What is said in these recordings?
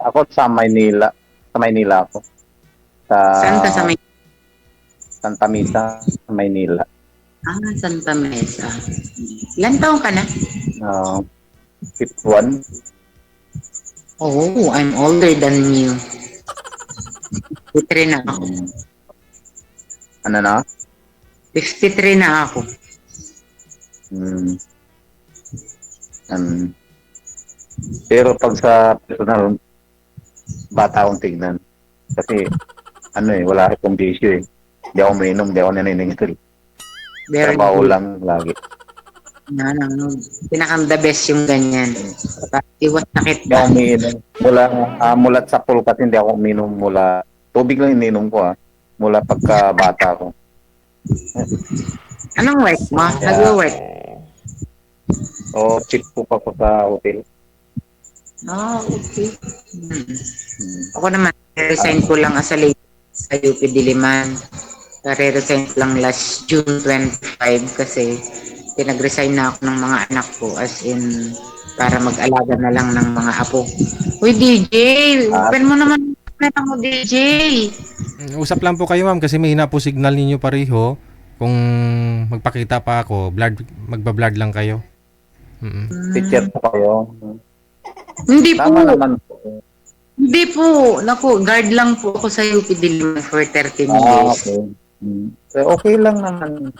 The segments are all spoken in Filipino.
Ako sa Maynila. Sa Maynila ako. Sa Saan ka sa may... Santa Mesa, Maynila. Santa Mesa. Ilan taong ka na? Uh, Fifth one. Oh, I'm older than you. 53 na ako. Ano na? 53 na ako. Hmm. Um, pero pag sa personal, bata akong tignan. Kasi, wala akong bisyo eh. Hindi ako mainom, hindi ako naniningil. Very Trabaho good. lang lagi. Pinakang the best yung ganyan. Iwas sakit Hindi ba? ako umiinom. Mulat sa pulkat, hindi ako uminom mula. Tubig lang ininom ko mula pagka bata ko. Anong work mo? Kaya, Nag-work? chick po pa ko sa hotel. Okay. Hmm. Ako naman, resign ko lang as a lady sa UP Diliman. Resign ko lang last June 25 kasi pinag-resign na ako ng mga anak ko as in para mag-alaga na lang ng mga apo. Uy, DJ! At, Open mo naman mo, DJ! Usap lang po kayo ma'am kasi mahina po signal ninyo pareho. Kung magpakita pa ako, magba-blurred lang kayo. teacher po kayo. Hindi po. Tama naman po. Hindi po. Naku, guard lang po ako sa UP Diliman for 13 years. Okay. So, okay lang naman.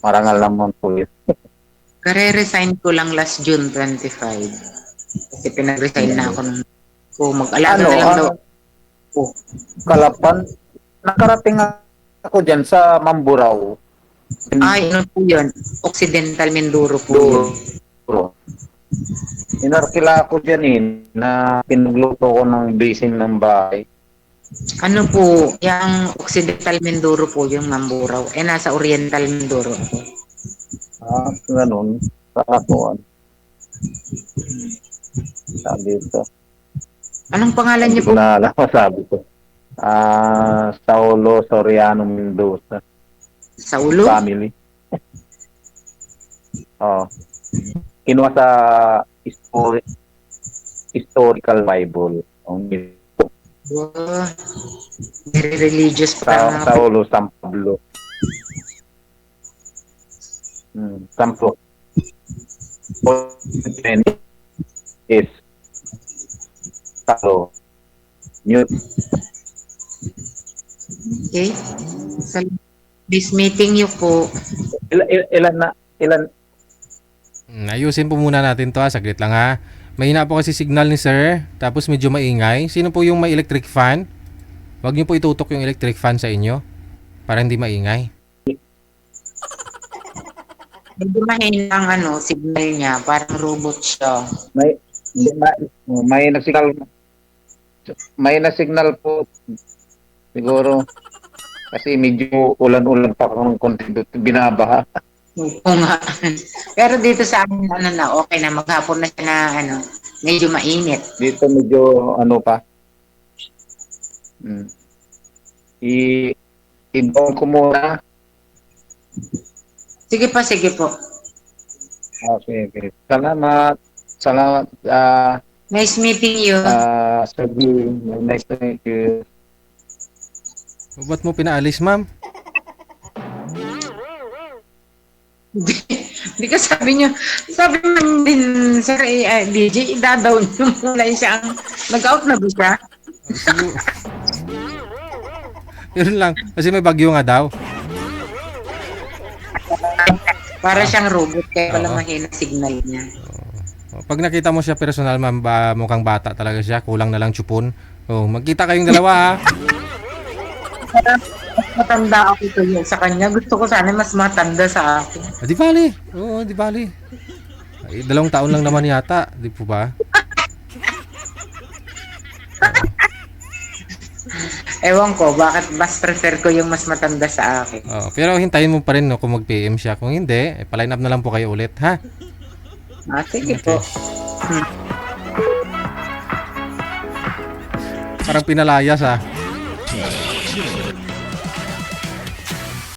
Marangal naman po yun. Kare-resign ko lang last June 25. Kasi pinag-resign na ako nung mag-alaga na lang daw. Kalapan, nakarating ako dyan sa Mamburao. Ano po yun? Occidental Mindoro po yun. Inarkila ako dyan na pinagluto ko ng basing ng bahay. Ano po, yung Occidental Mindoro po yung Mamburao. Nasa Oriental Mindoro ako. Ganun. Sa katuan. Sabi ito. Anong pangalan niyo po? Hindi ko na alam sabi ko. Saulo Soriano Mendoza. Saulo? Family. Kinuha sa historical Bible. Wow. Very religious pa. Saulo San Pablo. Sampo. Is Saulo. Mute. Okay. So, this meeting niyo po. Ilan Ayusin po muna natin to saglit lang ha. Mahina po kasi signal ni sir, tapos medyo maingay. Sino po yung may electric fan? Huwag niyo po itutok yung electric fan sa inyo para hindi maingay. Medyo mahina ang signal niya. Parang robot siya. may nasignal po siguro kasi medyo ulan-ulan pa kung konti binabaha. Oo nga. Pero dito sa amin, okay na, maghapon na siya na, medyo mainit. Dito medyo pa. I-ibang ko muna. Sige po. Okay. Salamat. Nice meeting you. Sabi, nice to meet you. Ba't mo pinaalis ma'am? Hindi ka sabi mo din, sir, DJ, idadaw niyo muna siya. Nag-out na ba siya? Siguro. Yun lang. Kasi may bagyo nga daw. Para siyang robot, kaya pala Oo. mahina signal niya. Pag nakita mo siya personal ma'am, mukhang bata talaga siya. Kulang na lang tsupon. Magkita kayong dalawa ha. Mas matanda ako sa kanya. Gusto ko sana mas matanda sa akin. Di bali. Oo, di bali. 2 taon lang naman yata. Di po ba? Ewan ko, bakit mas prefer ko yung mas matanda sa akin. Pero hintayin mo pa rin kung mag-PM siya. Kung hindi, pa-line up na lang po kayo ulit, ha? Sige Okay. po. Parang pinalayas, ha?